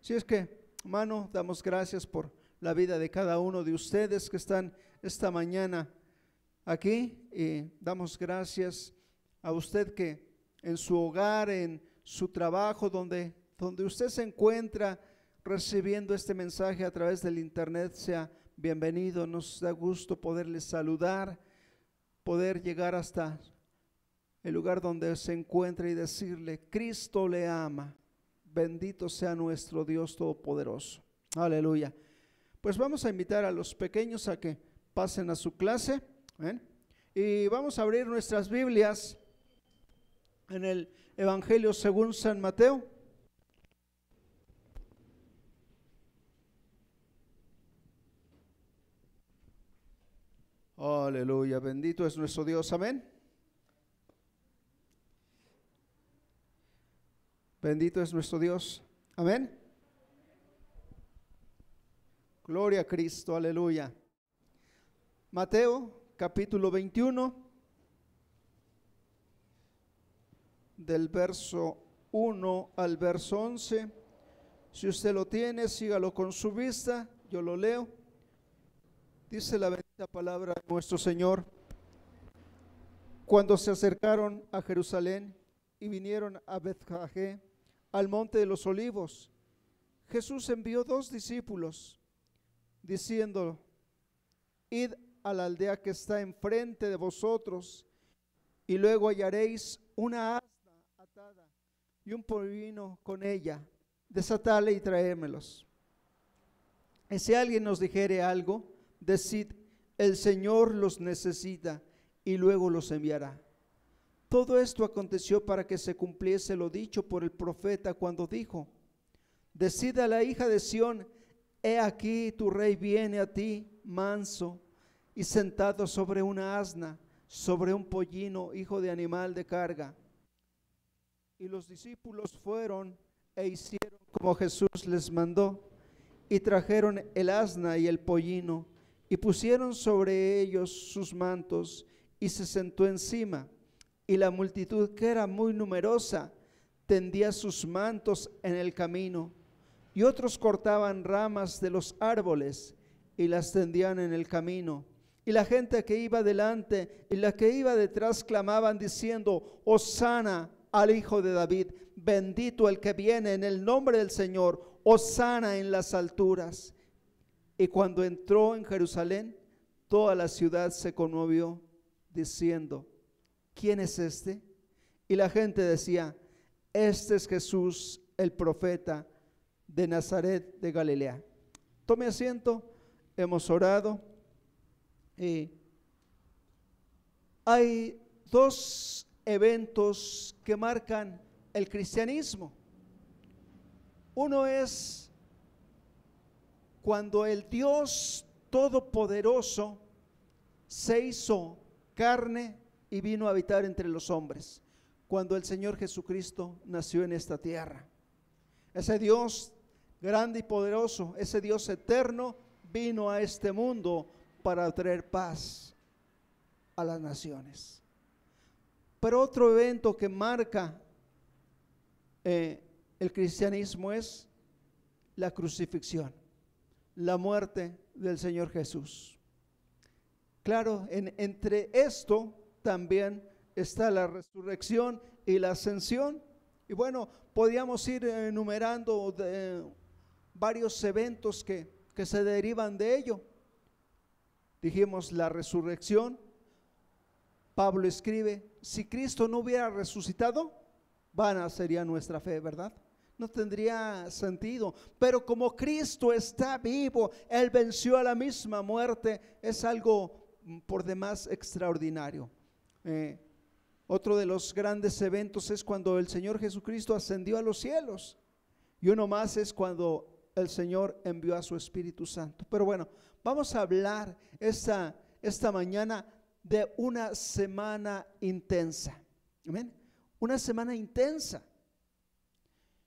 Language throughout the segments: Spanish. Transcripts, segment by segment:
Si es que, hermano, damos gracias por la vida de cada uno de ustedes que están esta mañana aquí, y damos gracias a usted que en su hogar, en su trabajo, donde usted se encuentra recibiendo este mensaje a través del internet, sea bienvenido. Nos da gusto poderle saludar, poder llegar hasta el lugar donde se encuentra y decirle: Cristo le ama. Bendito sea nuestro Dios Todopoderoso. Aleluya. Pues vamos a invitar a los pequeños a que pasen a su clase. ¿Ven? Y vamos a abrir nuestras Biblias en el Evangelio según San Mateo. Aleluya. Bendito es nuestro Dios. Amén. Bendito es nuestro Dios. Amén. Gloria a Cristo. Aleluya. Mateo capítulo 21, del verso 1 al verso 11. Si usted lo tiene, sígalo con su vista. Yo lo leo. Dice la bendita palabra de nuestro Señor: cuando se acercaron a Jerusalén y vinieron a Betfagé, al monte de los olivos, Jesús envió 2 discípulos, diciendo: id a la aldea que está enfrente de vosotros, y luego hallaréis una asna atada y un pollino con ella. Desatadle y traémelos. Y si alguien nos dijere algo, decid: el Señor los necesita, y luego los enviará. Todo esto aconteció para que se cumpliese lo dicho por el profeta, cuando dijo: decid a la hija de Sión: he aquí tu rey viene a ti, manso y sentado sobre una asna, sobre un pollino, hijo de animal de carga. Y los discípulos fueron e hicieron como Jesús les mandó, y trajeron el asna y el pollino, y pusieron sobre ellos sus mantos, y se sentó encima. Y la multitud, que era muy numerosa, tendía sus mantos en el camino, y otros cortaban ramas de los árboles y las tendían en el camino. Y la gente que iba delante y la que iba detrás clamaban diciendo: Hosana al Hijo de David, bendito el que viene en el nombre del Señor, hosana en las alturas. Y cuando entró en Jerusalén, toda la ciudad se conmovió, diciendo: ¿quién es este? Y la gente decía: este es Jesús, el profeta de Nazaret de Galilea. Tome asiento, hemos orado. Y hay 2 eventos que marcan el cristianismo. Uno es cuando el Dios Todopoderoso se hizo carne y vino a habitar entre los hombres, cuando el Señor Jesucristo nació en esta tierra. Ese Dios grande y poderoso, ese Dios eterno, vino a este mundo para traer paz a las naciones. Pero otro evento que marca el cristianismo es la crucifixión, la muerte del Señor Jesús. Claro, entre esto también está la resurrección y la ascensión. Y bueno, podríamos ir enumerando varios eventos que se derivan de ello. Dijimos la resurrección. Pablo escribe: si Cristo no hubiera resucitado, vana sería nuestra fe, ¿verdad? No tendría sentido. Pero como Cristo está vivo, Él venció a la misma muerte. Es algo por demás extraordinario. Otro de los grandes eventos es cuando el Señor Jesucristo ascendió a los cielos. Y uno más es cuando el Señor envió a su Espíritu Santo. Pero bueno, vamos a hablar esta mañana de una semana intensa. Amén. Una semana intensa.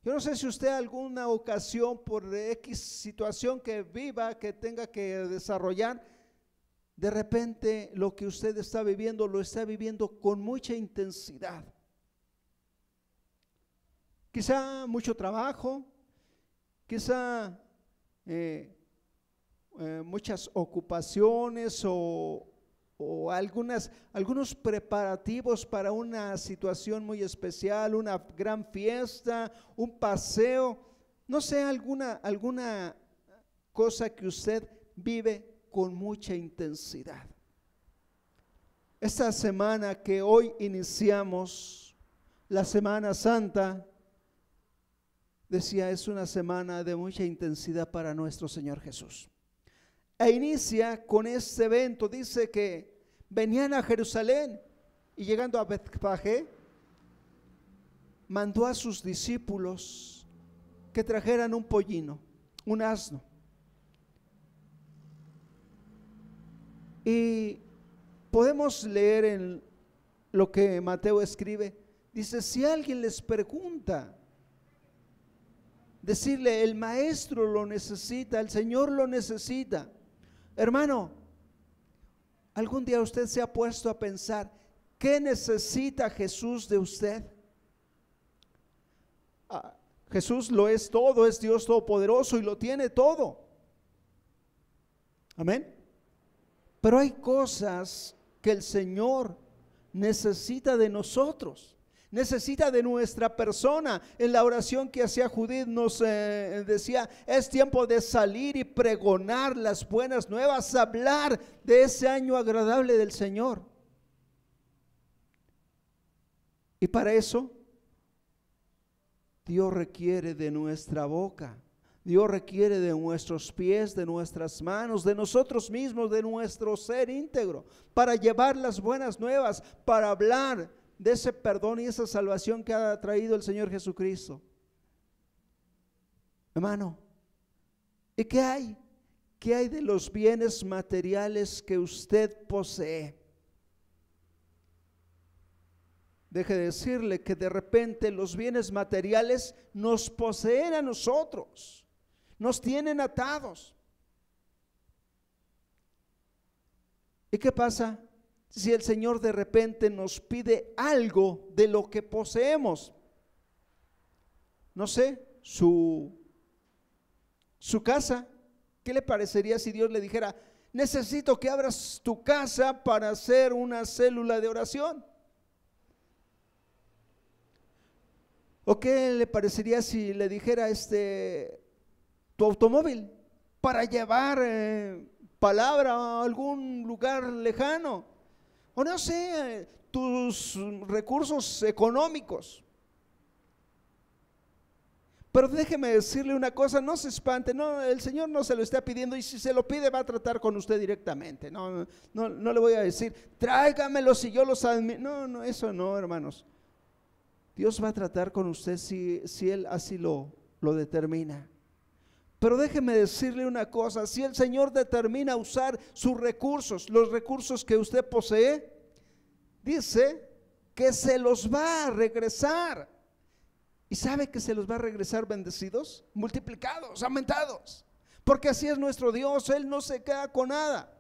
Yo no sé si usted alguna ocasión por X situación que viva, que tenga que desarrollar, de repente lo que usted está viviendo, lo está viviendo con mucha intensidad. Quizá mucho trabajo, quizá muchas ocupaciones o algunos preparativos para una situación muy especial, una gran fiesta, un paseo, no sé, alguna cosa que usted vive con mucha intensidad. Esta semana que hoy iniciamos, la Semana Santa, decía, es una semana de mucha intensidad para nuestro Señor Jesús. E inicia con este evento, dice que venían a Jerusalén y llegando a Betfagé, mandó a sus discípulos que trajeran un pollino, un asno. Y podemos leer en lo que Mateo escribe, dice, si alguien les pregunta, decirle, el maestro lo necesita, el Señor lo necesita. Hermano, ¿algún día usted se ha puesto a pensar qué necesita Jesús de usted? Jesús lo es todo, es Dios todopoderoso y lo tiene todo. Amén. Pero hay cosas que el Señor necesita de nosotros, necesita de nuestra persona. En la oración que hacía Judith nos decía, es tiempo de salir y pregonar las buenas nuevas, hablar de ese año agradable del Señor. Y para eso, Dios requiere de nuestra boca. Dios requiere de nuestros pies, de nuestras manos, de nosotros mismos, de nuestro ser íntegro, para llevar las buenas nuevas, para hablar de ese perdón y esa salvación que ha traído el Señor Jesucristo. Hermano, ¿y qué hay? ¿Qué hay de los bienes materiales que usted posee? Deje de decirle que de repente los bienes materiales nos poseen a nosotros. Nos tienen atados. ¿Y qué pasa si el Señor de repente nos pide algo de lo que poseemos? No sé, su casa. ¿Qué le parecería si Dios le dijera, necesito que abras tu casa para hacer una célula de oración? ¿O qué le parecería si le dijera tu automóvil para llevar palabra a algún lugar lejano? O no sé, tus recursos económicos. Pero déjeme decirle una cosa, no se espante, no, el Señor no se lo está pidiendo, y si se lo pide va a tratar con usted directamente. No le voy a decir, tráigamelos y yo los admiro. No, eso no, hermanos. Dios va a tratar con usted si Él así lo determina. Pero déjeme decirle una cosa, si el Señor determina usar sus recursos, los recursos que usted posee, dice que se los va a regresar. ¿Y sabe que se los va a regresar bendecidos, multiplicados, aumentados? Porque así es nuestro Dios, Él no se queda con nada.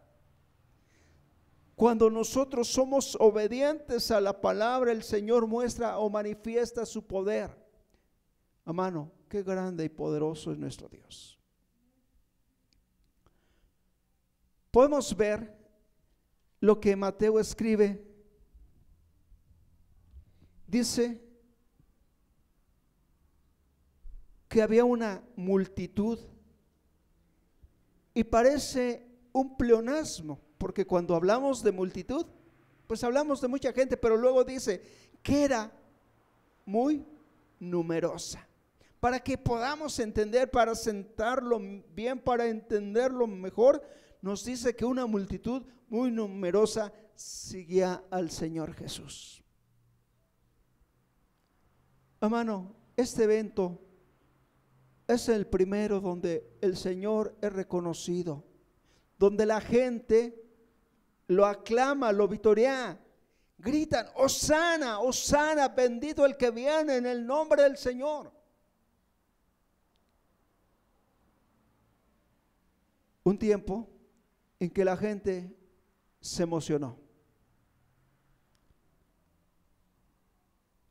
Cuando nosotros somos obedientes a la palabra, el Señor muestra o manifiesta su poder. Hermano, qué grande y poderoso es nuestro Dios. Podemos ver lo que Mateo escribe. Dice que había una multitud y parece un pleonasmo, porque cuando hablamos de multitud, pues hablamos de mucha gente, pero luego dice que era muy numerosa. Para que podamos entender, para sentarlo bien, para entenderlo mejor, nos dice que una multitud muy numerosa seguía al Señor Jesús. Hermano, este evento es el primero donde el Señor es reconocido, donde la gente lo aclama, lo vitorea, gritan, Hosana, Hosana, bendito el que viene en el nombre del Señor. Un tiempo en que la gente se emocionó.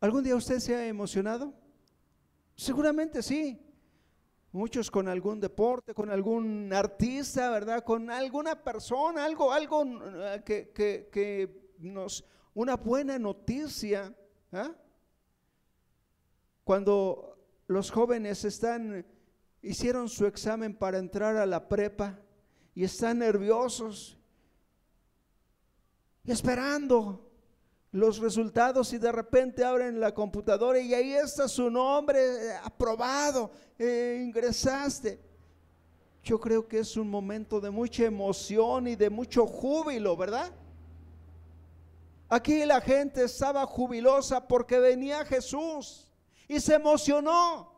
¿Algún día usted se ha emocionado? Seguramente sí. muchos con algún deporte, con algún artista, ¿verdad? Con alguna persona, algo que nos, una buena noticia, ¿eh? Cuando los jóvenes hicieron su examen para entrar a la prepa y están nerviosos y esperando los resultados, y de repente abren la computadora y ahí está su nombre, aprobado, ingresaste. Yo creo que es un momento de mucha emoción y de mucho júbilo, ¿verdad? Aquí la gente estaba jubilosa porque venía Jesús y se emocionó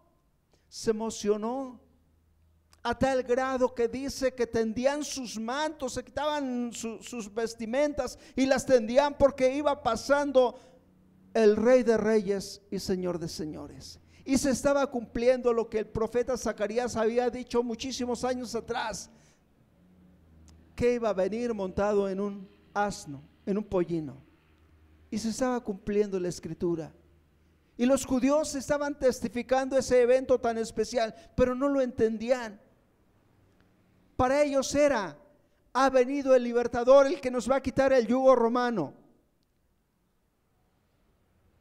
a tal grado que dice que tendían sus mantos, se quitaban sus vestimentas y las tendían porque iba pasando el Rey de Reyes y Señor de Señores. Y se estaba cumpliendo lo que el profeta Zacarías había dicho muchísimos años atrás, que iba a venir montado en un asno, en un pollino. Y se estaba cumpliendo la escritura. Y los judíos estaban testificando ese evento tan especial, pero no lo entendían. Para ellos ha venido el libertador, el que nos va a quitar el yugo romano.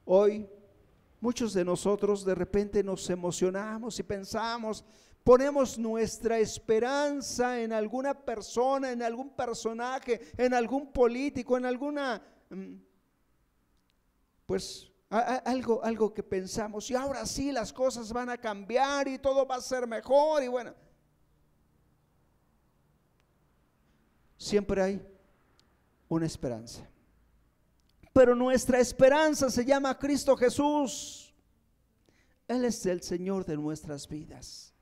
Hoy muchos de nosotros de repente nos emocionamos y pensamos, ponemos nuestra esperanza en alguna persona, en algún personaje, en algún político, en alguna, pues algo que pensamos, y ahora sí las cosas van a cambiar y todo va a ser mejor. Y bueno, siempre hay una esperanza, pero nuestra esperanza se llama Cristo Jesús. Él es el Señor de nuestras vidas.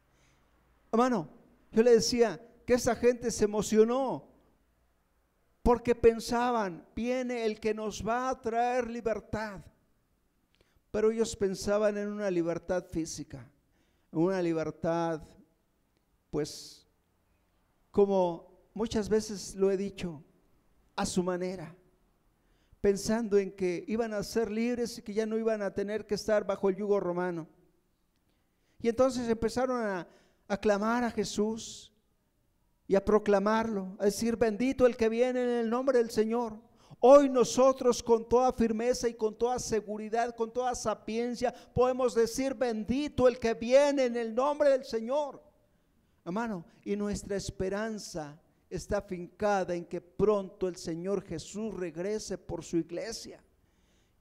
Hermano, yo le decía que esa gente se emocionó porque pensaban, viene el que nos va a traer libertad. Pero ellos pensaban en una libertad física, en una libertad, pues, como muchas veces lo he dicho, a su manera, pensando en que iban a ser libres y que ya no iban a tener que estar bajo el yugo romano. Y entonces empezaron a clamar a Jesús y a proclamarlo, a decir, bendito el que viene en el nombre del Señor. Hoy nosotros con toda firmeza y con toda seguridad, con toda sapiencia, podemos decir, bendito el que viene en el nombre del Señor. Hermano, y nuestra esperanza está fincada en que pronto el Señor Jesús regrese por su iglesia.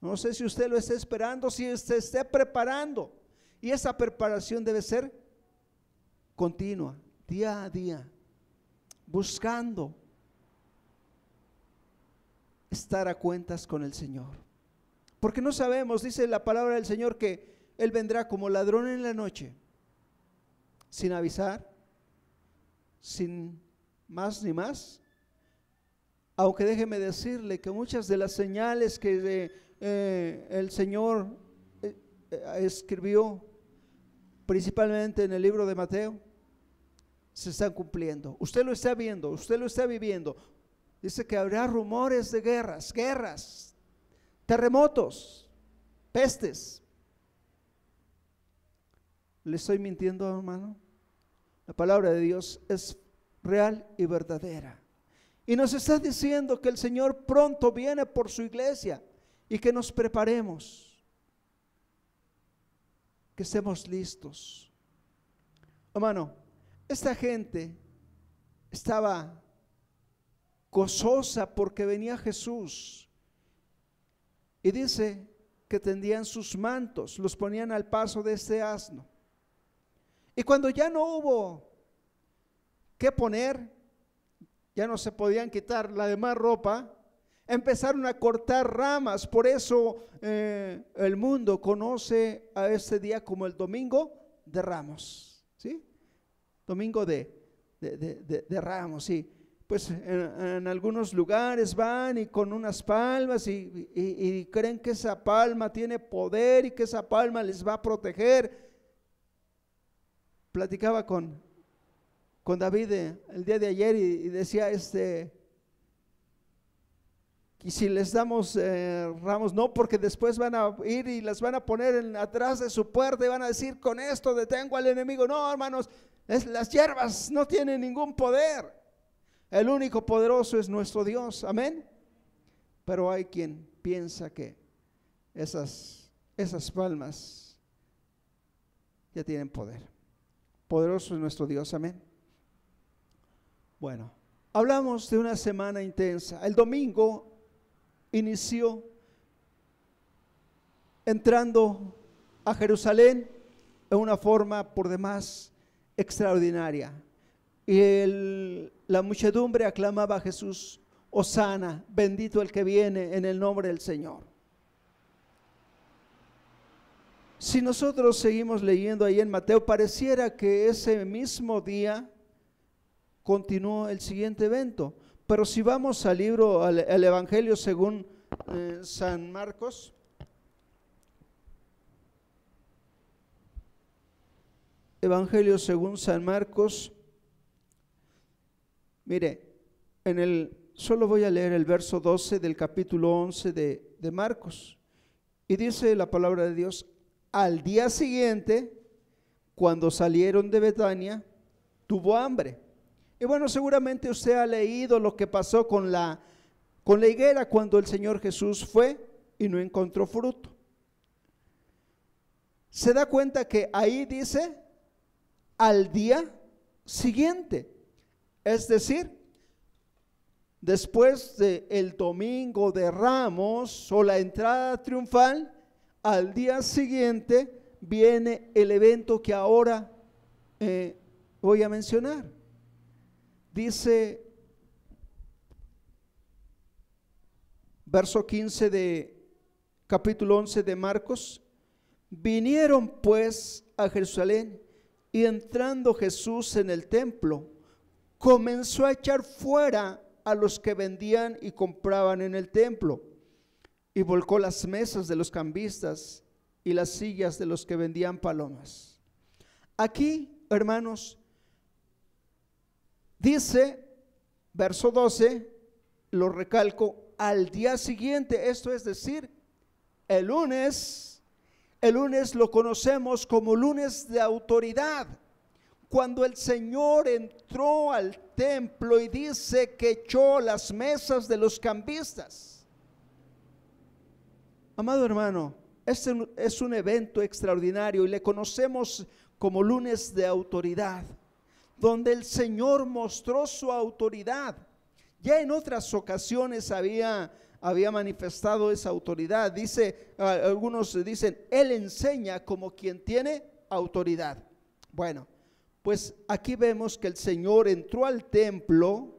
No sé si usted lo está esperando, si se esté preparando. Y esa preparación debe ser continua, día a día, buscando estar a cuentas con el Señor. Porque no sabemos, dice la palabra del Señor, que Él vendrá como ladrón en la noche, sin avisar, sin más ni más. Aunque déjeme decirle que muchas de las señales que el Señor escribió, principalmente en el libro de Mateo, se están cumpliendo. Usted lo está viendo, usted lo está viviendo. Dice que habrá rumores de guerras, terremotos, pestes. ¿Le estoy mintiendo, hermano? La palabra de Dios es real y verdadera. Y nos está diciendo que el Señor pronto viene por su iglesia y que nos preparemos, que estemos listos. Hermano, esta gente estaba gozosa porque venía Jesús, y dice que tendían sus mantos, los ponían al paso de este asno. Y cuando ya no hubo qué poner, ya no se podían quitar la demás ropa, empezaron a cortar ramas. Por eso el mundo conoce a este día como el Domingo de Ramos, ¿sí? Domingo de Ramos, sí. Pues en algunos lugares van y con unas palmas y creen que esa palma tiene poder y que esa palma les va a proteger. Platicaba con David el día de ayer y decía, Y si les damos ramos, no, porque después van a ir y las van a poner atrás de su puerta y van a decir, con esto detengo al enemigo. No, hermanos, las hierbas no tienen ningún poder. El único poderoso es nuestro Dios, amén. Pero hay quien piensa que esas palmas ya tienen poder. Poderoso es nuestro Dios, amén. Bueno, hablamos de una semana intensa. El domingo inició entrando a Jerusalén en una forma por demás extraordinaria. Y la muchedumbre aclamaba a Jesús: Hosana, bendito el que viene en el nombre del Señor. Si nosotros seguimos leyendo ahí en Mateo, pareciera que ese mismo día continuó el siguiente evento. Pero si vamos al libro, al Evangelio según San Marcos, Evangelio según San Marcos, mire, solo voy a leer el verso 12 del capítulo 11 de Marcos, y dice la palabra de Dios: al día siguiente, cuando salieron de Betania, tuvo hambre. Y bueno, seguramente usted ha leído lo que pasó con la higuera cuando el Señor Jesús fue y no encontró fruto. Se da cuenta que ahí dice al día siguiente, es decir, después del domingo de Ramos o la entrada triunfal, al día siguiente viene el evento que ahora voy a mencionar. Dice verso 15 de capítulo 11 de Marcos: vinieron pues a Jerusalén, y entrando Jesús en el templo, comenzó a echar fuera a los que vendían y compraban en el templo, y volcó las mesas de los cambistas y las sillas de los que vendían palomas. Aquí, hermanos, dice, verso 12, lo recalco, al día siguiente, esto es decir, el lunes lo conocemos como lunes de autoridad, cuando el Señor entró al templo y dice que echó las mesas de los cambistas. Amado hermano, este es un evento extraordinario y le conocemos como lunes de autoridad, donde el Señor mostró su autoridad. Ya en otras ocasiones había manifestado esa autoridad. Dice, algunos dicen, Él enseña como quien tiene autoridad. Bueno, pues aquí vemos que el Señor entró al templo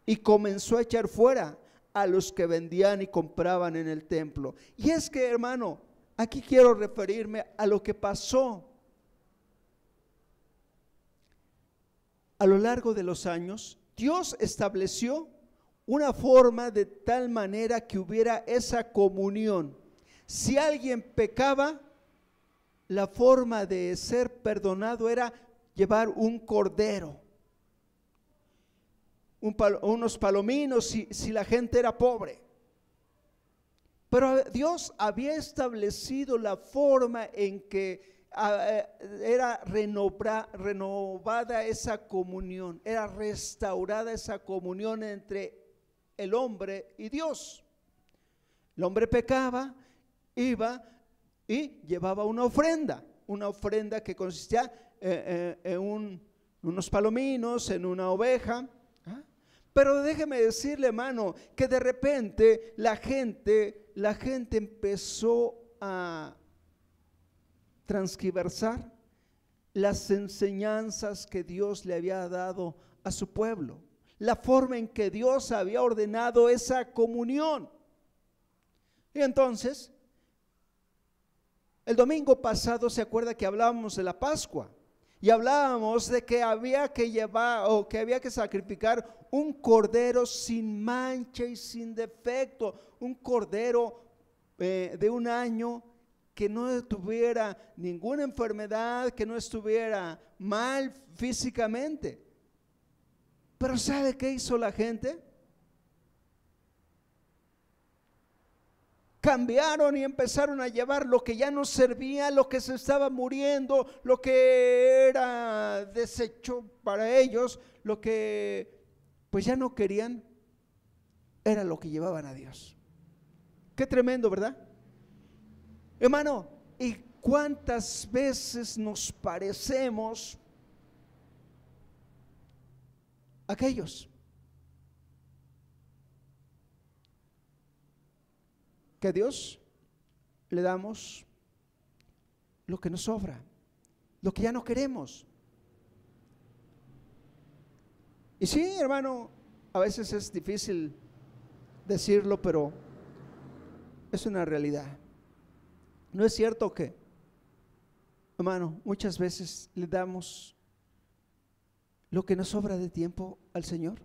y comenzó a echar fuera a los que vendían y compraban en el templo. Y es que, hermano, aquí quiero referirme a lo que pasó a lo largo de los años. Dios estableció una forma de tal manera que hubiera esa comunión. Si alguien pecaba, la forma de ser perdonado era llevar un cordero, unos palominos si la gente era pobre. Pero Dios había establecido la forma en que era renovada esa comunión, era restaurada esa comunión entre el hombre y Dios. El hombre pecaba, iba y llevaba una ofrenda que consistía en unos palominos, en una oveja. Pero déjeme decirle, hermano, que de repente la gente empezó a transgiversar las enseñanzas que Dios le había dado a su pueblo, la forma en que Dios había ordenado esa comunión. Y entonces, el domingo pasado se acuerda que hablábamos de la Pascua y hablábamos de que había que llevar o que había que sacrificar un cordero sin mancha y sin defecto, un cordero de un año, que no tuviera ninguna enfermedad, que no estuviera mal físicamente. Pero ¿sabe qué hizo la gente? cambiaron y empezaron a llevar lo que ya no servía, lo que se estaba muriendo, lo que era desecho para ellos, lo que pues ya no querían, era lo que llevaban a Dios. Qué tremendo, ¿verdad? Hermano, ¿y cuántas veces nos parecemos a aquellos que a Dios le damos lo que nos sobra, lo que ya no queremos? Y sí, hermano, a veces es difícil decirlo, pero es una realidad. ¿No es cierto que, hermano, muchas veces le damos lo que nos sobra de tiempo al Señor?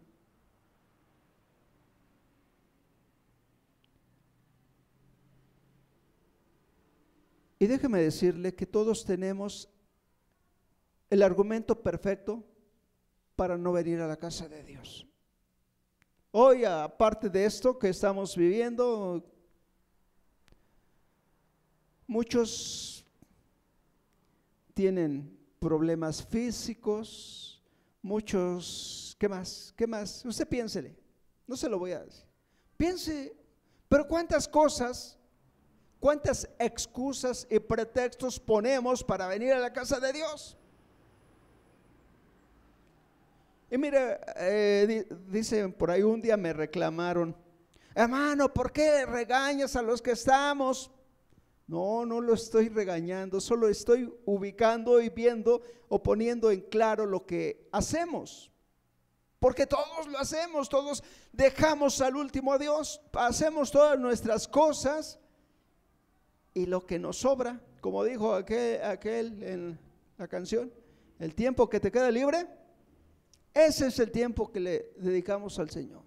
Y déjeme decirle que todos tenemos el argumento perfecto para no venir a la casa de Dios. Hoy, aparte de esto que estamos viviendo, muchos tienen problemas físicos, muchos, ¿qué más? ¿Qué más? Usted piénsele, no se lo voy a decir. Piense, pero cuántas cosas, cuántas excusas y pretextos ponemos para venir a la casa de Dios. Y mire, dice por ahí, un día me reclamaron: hermano, ¿por qué regañas a los que estamos? No, no lo estoy regañando, solo estoy ubicando y viendo o poniendo en claro lo que hacemos. Porque todos lo hacemos, todos dejamos al último a Dios, hacemos todas nuestras cosas y lo que nos sobra, como dijo aquel en la canción, el tiempo que te queda libre, ese es el tiempo que le dedicamos al Señor.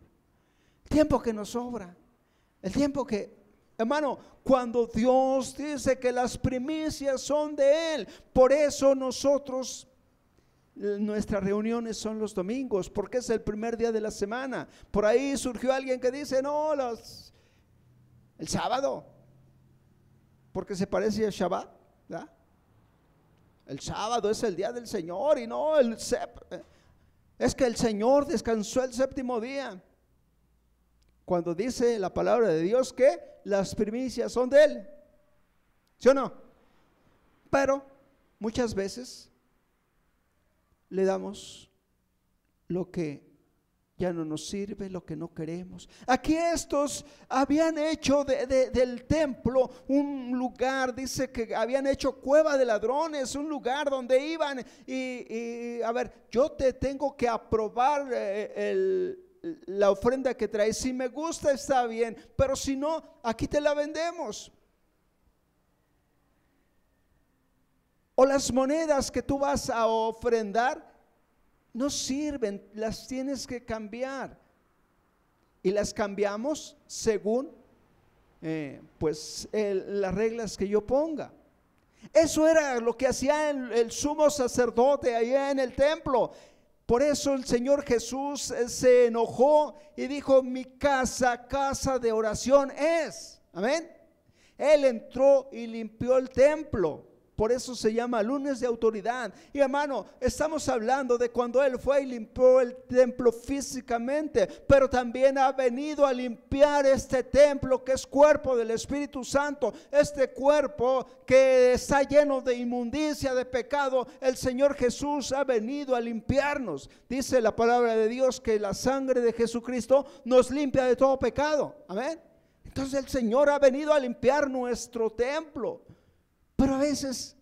El tiempo que nos sobra, el tiempo que, hermano, cuando Dios dice que las primicias son de Él, por eso nosotros, nuestras reuniones son los domingos, porque es el primer día de la semana. Por ahí surgió alguien que dice, no, el sábado, porque se parece al Shabbat, ¿verdad? El sábado es el día del Señor y no es que el Señor descansó el séptimo día. Cuando dice la palabra de Dios que las primicias son de Él, ¿sí o no? Pero muchas veces le damos lo que ya no nos sirve, lo que no queremos. Aquí estos habían hecho del templo un lugar, dice que habían hecho cueva de ladrones, un lugar donde iban y a ver, yo te tengo que aprobar la ofrenda que traes. Si me gusta está bien, pero si no, aquí te la vendemos. O las monedas que tú vas a ofrendar no sirven, las tienes que cambiar. Y las cambiamos según las reglas que yo ponga. Eso era lo que hacía el sumo sacerdote allá en el templo. Por eso el Señor Jesús se enojó y dijo: mi casa, casa de oración es. Amén. Él entró y limpió el templo. Por eso se llama lunes de autoridad. Y hermano, estamos hablando de cuando Él fue y limpió el templo físicamente, pero también ha venido a limpiar este templo que es cuerpo del Espíritu Santo. Este cuerpo que está lleno de inmundicia, de pecado, el Señor Jesús ha venido a limpiarnos. Dice la palabra de Dios que la sangre de Jesucristo nos limpia de todo pecado. Amén. Entonces el Señor ha venido a limpiar nuestro templo. Pero a veces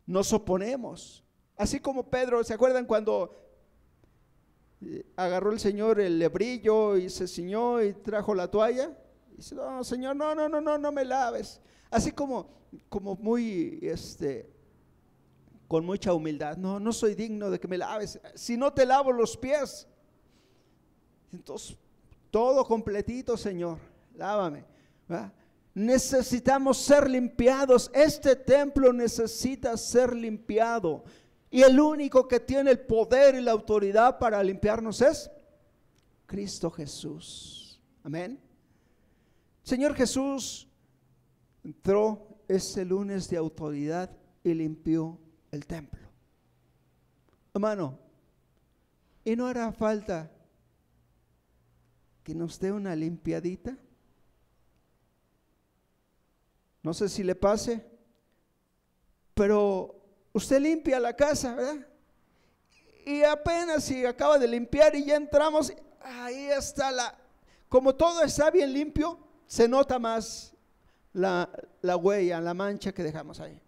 nos oponemos. Así como Pedro, ¿se acuerdan cuando agarró el Señor el lebrillo y se ciñó y trajo la toalla? Y dice: no, Señor, no me laves. Así como muy, con mucha humildad. No soy digno de que me laves. Si no te lavo los pies. Entonces, todo completito, Señor, lávame, ¿verdad? Necesitamos ser limpiados. Este templo necesita ser limpiado. Y el único que tiene el poder y la autoridad para limpiarnos es Cristo Jesús. Amén. Señor Jesús entró ese lunes de autoridad y limpió el templo. Hermano, ¿y no hará falta que nos dé una limpiadita? No sé si le pase, pero usted limpia la casa, ¿verdad? Y apenas si acaba de limpiar y ya entramos, ahí está como todo está bien limpio, se nota más la huella, la mancha que dejamos ahí.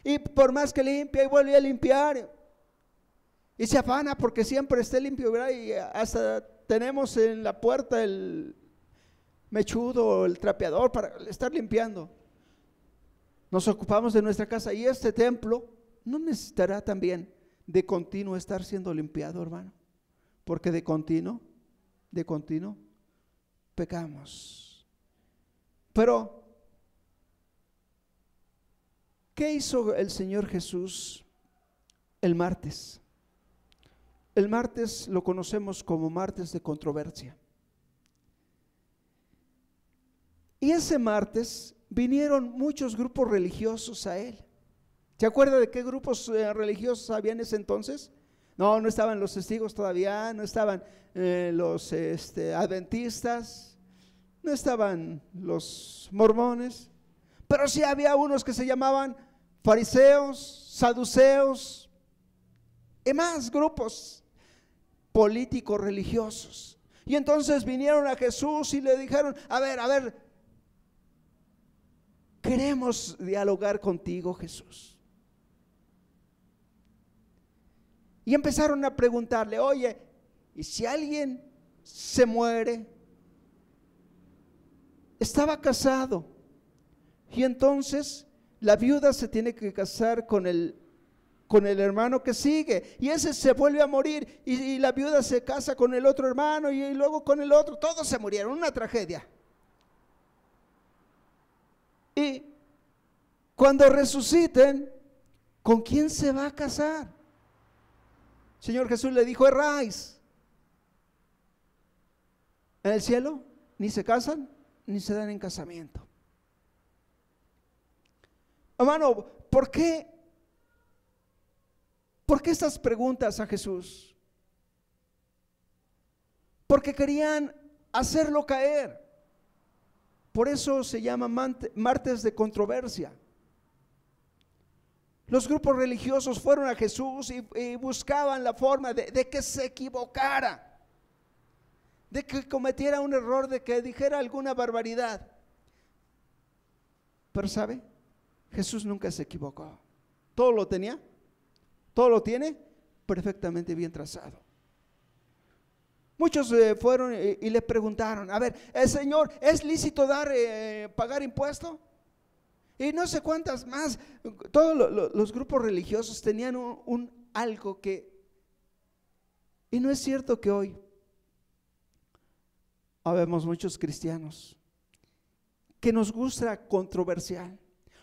Y por más que limpia y vuelve a limpiar, y se afana porque siempre esté limpio, ¿verdad? Y hasta tenemos en la puerta el mechudo o el trapeador para estar limpiando. Nos ocupamos de nuestra casa y este templo no necesitará también de continuo estar siendo limpiado, hermano, porque de continuo pecamos. Pero ¿qué hizo el Señor Jesús el martes? El martes lo conocemos como martes de controversia. Y ese martes vinieron muchos grupos religiosos a él. ¿Se acuerda de qué grupos religiosos había en ese entonces? No estaban los testigos todavía, no estaban los adventistas, no estaban los mormones, pero sí había unos que se llamaban fariseos, saduceos y más grupos políticos religiosos. Y entonces vinieron a Jesús y le dijeron: a ver, queremos dialogar contigo, Jesús. Y empezaron a preguntarle: oye, ¿y si alguien se muere? Estaba casado y entonces la viuda se tiene que casar con el hermano que sigue, y ese se vuelve a morir, y la viuda se casa con el otro hermano y luego con el otro, todos se murieron, una tragedia. Y cuando resuciten, ¿con quién se va a casar? Señor Jesús le dijo: erráis. En el cielo ni se casan ni se dan en casamiento. Hermano, ¿por qué estas preguntas a Jesús? Porque querían hacerlo caer. Por eso se llama martes de controversia. Los grupos religiosos fueron a Jesús y buscaban la forma de que se equivocara, de que cometiera un error, de que dijera alguna barbaridad. Pero ¿sabe? Jesús nunca se equivocó. Todo lo tiene perfectamente bien trazado. Muchos fueron y le preguntaron: a ver, Señor, ¿es lícito pagar impuesto? Y no sé cuántas más. Todos los grupos religiosos tenían algo que, y no es cierto que hoy habemos muchos cristianos que nos gusta controversial.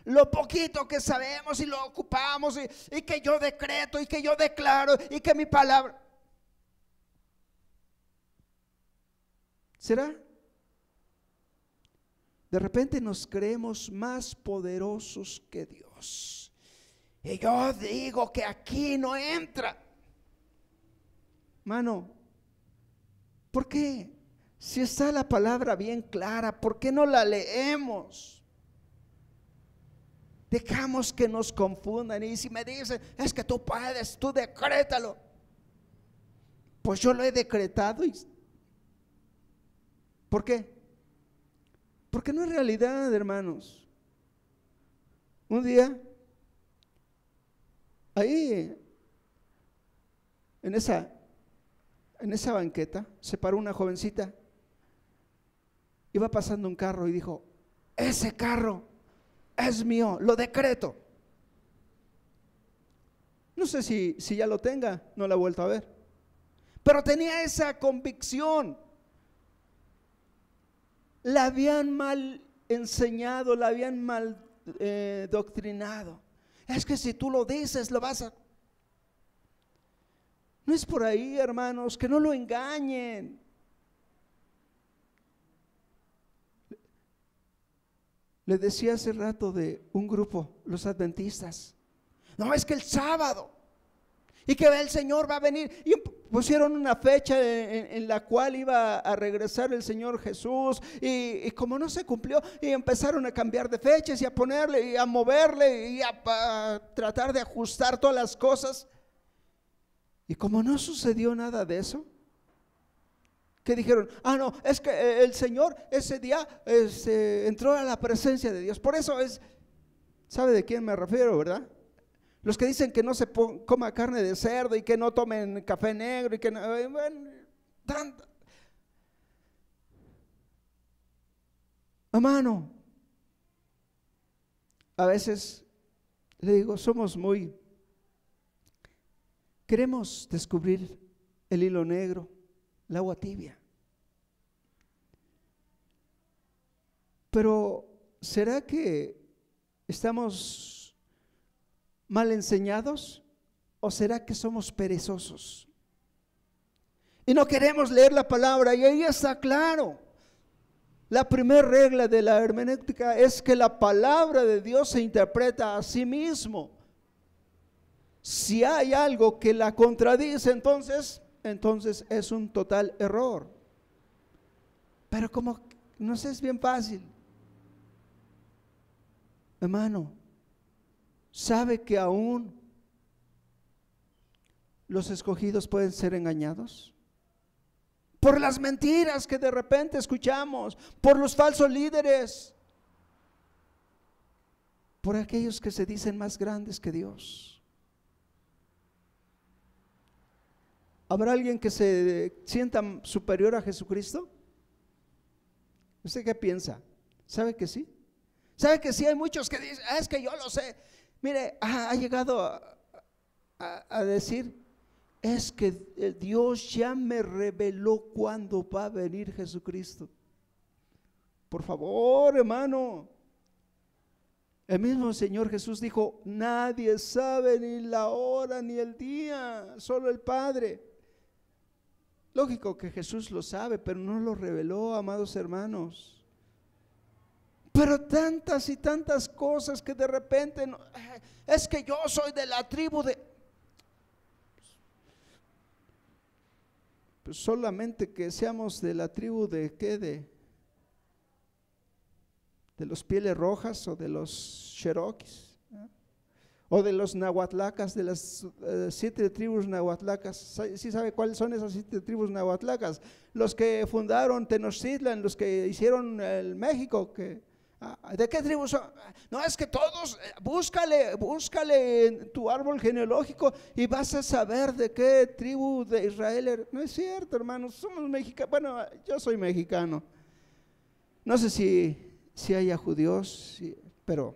Lo poquito que sabemos y lo ocupamos, y que yo decreto y que yo declaro y que mi palabra. ¿Será? De repente nos creemos más poderosos que Dios. Y yo digo que aquí no entra. Mano, ¿por qué? Si está la palabra bien clara, ¿por qué no la leemos? Dejamos que nos confundan, y si me dicen: es que tú puedes, tú decrétalo. Pues yo lo he decretado. ¿Por qué? Porque no es realidad, hermanos. Un día, ahí en esa banqueta, se paró una jovencita. Iba pasando un carro y dijo: ese carro es mío, lo decreto. No sé si ya lo tenga, no la he vuelto a ver, pero tenía esa convicción. La habían mal enseñado, la habían mal doctrinado. Es que si tú lo dices, lo vas a... No es por ahí, hermanos, que no lo engañen. Le decía hace rato de un grupo, los adventistas. No, es que el sábado. Y que el Señor va a venir. Y pusieron una fecha en la cual iba a regresar el Señor Jesús. Y como no se cumplió, y empezaron a cambiar de fechas y a ponerle y a moverle y a tratar de ajustar todas las cosas. Y como no sucedió nada de eso, que dijeron, no, es que el Señor ese día entró a la presencia de Dios. Por eso ¿sabe de quién me refiero, verdad? Los que dicen que no se coma carne de cerdo y que no tomen café negro y que no, bueno, hermano, a veces le digo, queremos descubrir el hilo negro, el agua tibia. Pero ¿será que estamos mal enseñados o será que somos perezosos? Y no queremos leer la palabra, y ahí está claro. La primera regla de la hermenéutica es que la palabra de Dios se interpreta a sí mismo. Si hay algo que la contradice, entonces es un total error. Pero como no sé, es bien fácil. Hermano, ¿sabe que aún los escogidos pueden ser engañados? Por las mentiras que de repente escuchamos, por los falsos líderes, por aquellos que se dicen más grandes que Dios. ¿Habrá alguien que se sienta superior a Jesucristo? ¿Usted qué piensa? ¿Sabe que sí? ¿Sabe que sí? Hay muchos que dicen, es que yo lo sé. Mire, ha llegado a decir, es que Dios ya me reveló cuándo va a venir Jesucristo. Por favor, hermano. El mismo Señor Jesús dijo, nadie sabe ni la hora ni el día, solo el Padre. Lógico que Jesús lo sabe, pero no lo reveló, amados hermanos. Pero tantas y tantas cosas que de repente, es que yo soy de la tribu de... Pues solamente que seamos de la tribu de ¿qué? De los pieles rojas o de los cherokees, ¿eh? O de los nahuatlacas, de las 7 tribus nahuatlacas. ¿Sí sabe cuáles son esas 7 tribus nahuatlacas? Los que fundaron Tenochtitlan, los que hicieron el México, ¿de qué tribu son? No, es que todos, búscale en tu árbol genealógico y vas a saber de qué tribu de Israel eres. No es cierto, hermanos, somos mexicanos. Bueno, yo soy mexicano. No sé si haya judíos, pero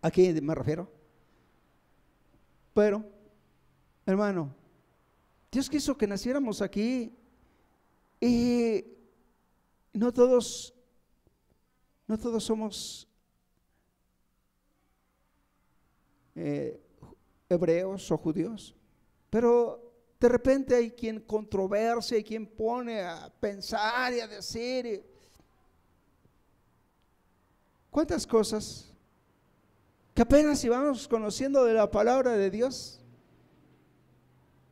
aquí me refiero. Pero, hermano, Dios quiso que naciéramos aquí y no todos somos hebreos o judíos, pero de repente hay quien controversia, hay quien pone a pensar y a decir cuántas cosas que apenas íbamos conociendo de la palabra de Dios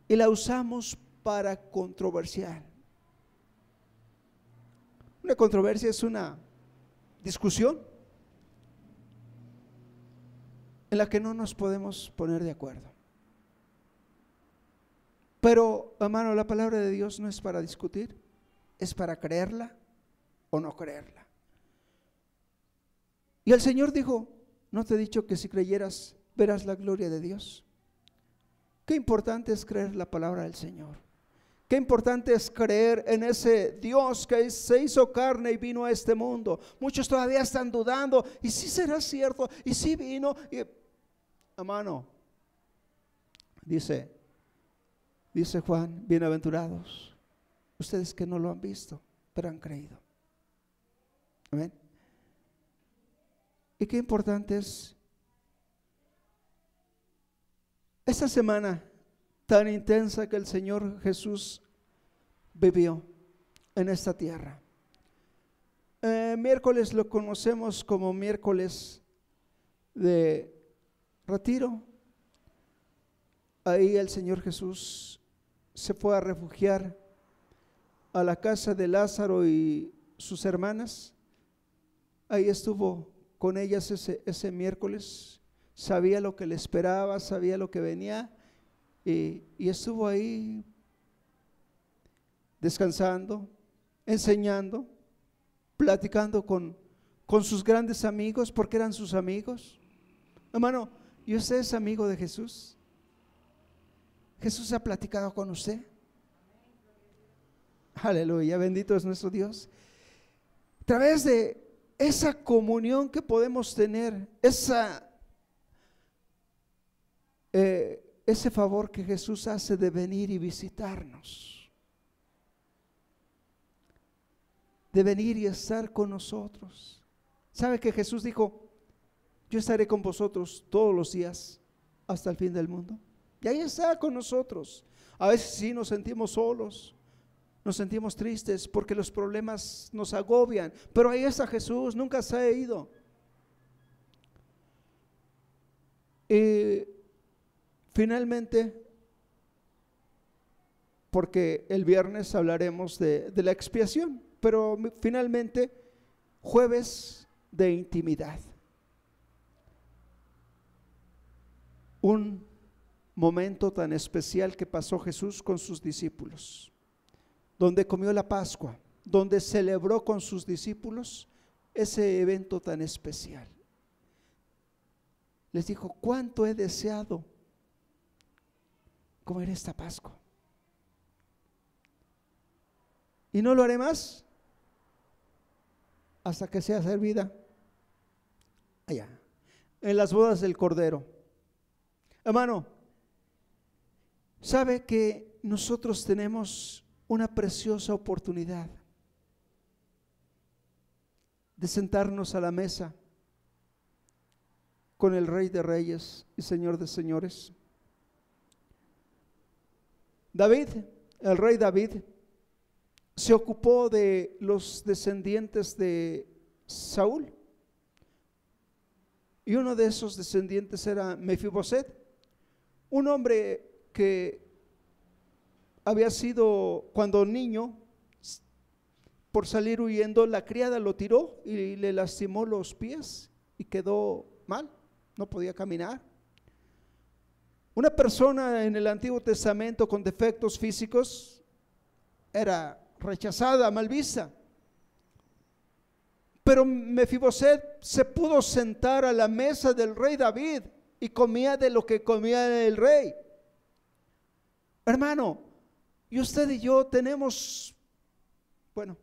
y la usamos para controversiar. Una controversia es una discusión en la que no nos podemos poner de acuerdo. Pero, hermano, la palabra de Dios no es para discutir, es para creerla o no creerla. Y el Señor dijo, ¿no te he dicho que si creyeras verás la gloria de Dios? Qué importante es creer la palabra del Señor. Qué importante es creer en ese Dios que se hizo carne y vino a este mundo. Muchos todavía están dudando, ¿y si será cierto? ¿Y si vino? Hermano, dice Juan, bienaventurados ustedes que no lo han visto, pero han creído. Amén. Y qué importante es esta semana tan intensa que el Señor Jesús vivió en esta tierra. Miércoles lo conocemos como miércoles de retiro. Ahí el Señor Jesús se fue a refugiar a la casa de Lázaro y sus hermanas. Ahí estuvo con ellas ese miércoles. Sabía lo que le esperaba, sabía lo que venía, y estuvo ahí descansando, enseñando, platicando con sus grandes amigos, porque eran sus amigos. Hermano, ¿y usted es amigo de Jesús? ¿Jesús ha platicado con usted? Aleluya, bendito es nuestro Dios. A través de esa comunión que podemos tener, ese favor que Jesús hace de venir y visitarnos, de venir y estar con nosotros. ¿Sabe que Jesús dijo: yo estaré con vosotros todos los días hasta el fin del mundo? Y ahí está con nosotros. A veces sí nos sentimos solos, nos sentimos tristes porque los problemas nos agobian, pero ahí está Jesús, nunca se ha ido. Y finalmente, porque el viernes hablaremos de la expiación, pero finalmente, jueves de intimidad. Un momento tan especial que pasó Jesús con sus discípulos, donde comió la Pascua, donde celebró con sus discípulos ese evento tan especial. Les dijo: cuánto he deseado comer esta Pascua, y no lo haré más hasta que sea servida allá, en las bodas del Cordero. Hermano, ¿sabe que nosotros tenemos una preciosa oportunidad de sentarnos a la mesa con el Rey de Reyes y Señor de Señores? David, el rey David, se ocupó de los descendientes de Saúl, y uno de esos descendientes era Mefiboset, un hombre que había sido, cuando niño, por salir huyendo, la criada lo tiró y le lastimó los pies y quedó mal, no podía caminar. Una persona en el Antiguo Testamento con defectos físicos era rechazada, mal vista. Pero Mefiboset se pudo sentar a la mesa del rey David y comía de lo que comía el rey. Hermano, y usted y yo tenemos, bueno,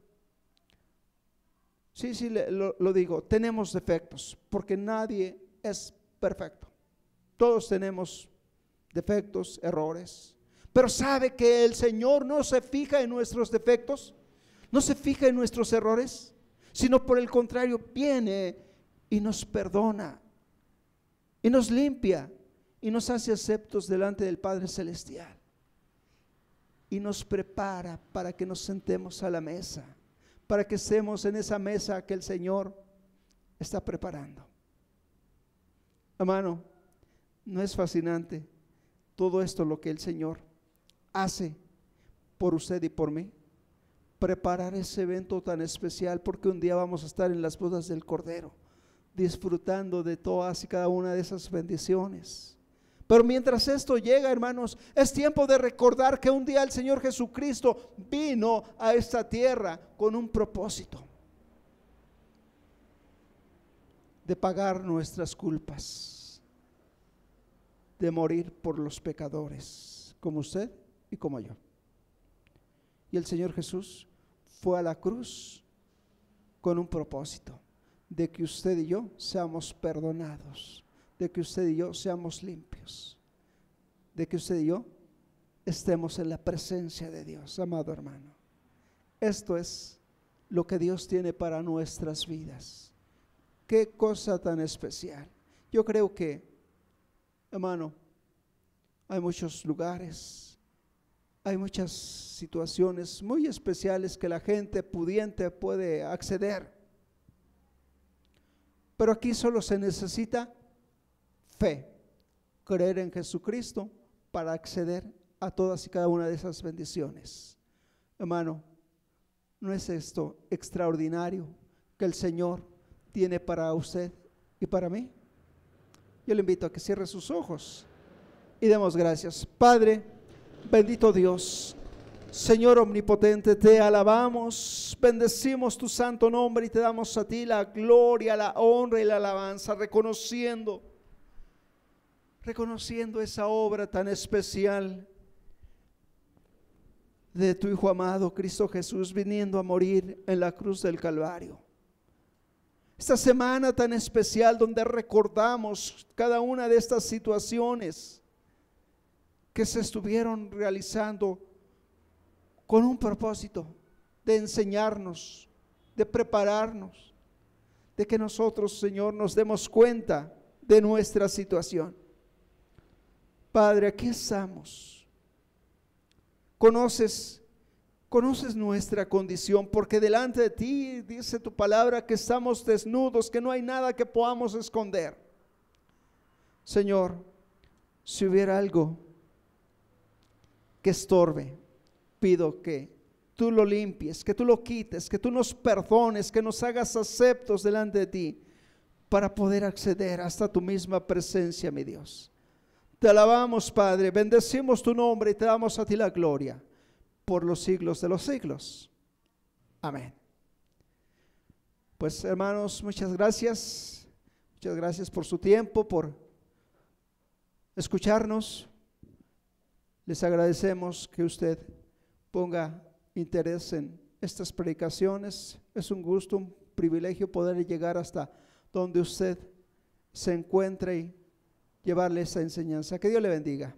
sí, lo digo, tenemos defectos, porque nadie es perfecto. Todos tenemos defectos, errores. Pero ¿sabe que el Señor no se fija en nuestros defectos? No se fija en nuestros errores, sino por el contrario, viene y nos perdona, y nos limpia, y nos hace aceptos delante del Padre Celestial, y nos prepara para que nos sentemos a la mesa, para que estemos en esa mesa que el Señor está preparando. Hermano, ¿no es fascinante todo esto lo que el Señor hace por usted y por mí? Preparar ese evento tan especial, porque un día vamos a estar en las bodas del Cordero, disfrutando de todas y cada una de esas bendiciones. Pero mientras esto llega, hermanos, es tiempo de recordar que un día el Señor Jesucristo vino a esta tierra con un propósito: de pagar nuestras culpas, de morir por los pecadores, como usted y como yo. Y el Señor Jesús fue a la cruz con un propósito: de que usted y yo seamos perdonados, de que usted y yo seamos limpios, de que usted y yo estemos en la presencia de Dios. Amado hermano, esto es lo que Dios tiene para nuestras vidas. Qué cosa tan especial. Yo creo que, hermano, hay muchos lugares, hay muchas situaciones muy especiales que la gente pudiente puede acceder, Pero aquí solo se necesita fe, creer en Jesucristo para acceder a todas y cada una de esas bendiciones. Hermano, ¿no es esto extraordinario que el Señor tiene para usted y para mí? Yo le invito a que cierre sus ojos y demos gracias. Padre, bendito Dios, Señor omnipotente, te alabamos, bendecimos tu santo nombre y te damos a ti la gloria, la honra y la alabanza, reconociendo esa obra tan especial de tu Hijo amado, Cristo Jesús, viniendo a morir en la cruz del Calvario. Esta semana tan especial donde recordamos cada una de estas situaciones que se estuvieron realizando con un propósito de enseñarnos, de prepararnos, de que nosotros, Señor, nos demos cuenta de nuestra situación. Padre, aquí estamos. Conoces nuestra condición, porque delante de ti dice tu palabra que estamos desnudos, que no hay nada que podamos esconder. Señor, si hubiera algo que estorbe, pido que tú lo limpies, que tú lo quites, que tú nos perdones, que nos hagas aceptos delante de ti para poder acceder hasta tu misma presencia, mi Dios. Te alabamos, Padre, bendecimos tu nombre y te damos a ti la gloria por los siglos de los siglos. Amén. Pues, hermanos, muchas gracias por su tiempo, por escucharnos. Les agradecemos que usted ponga interés en estas predicaciones. Es un gusto, un privilegio poder llegar hasta donde usted se encuentre y llevarle esa enseñanza. Que Dios le bendiga.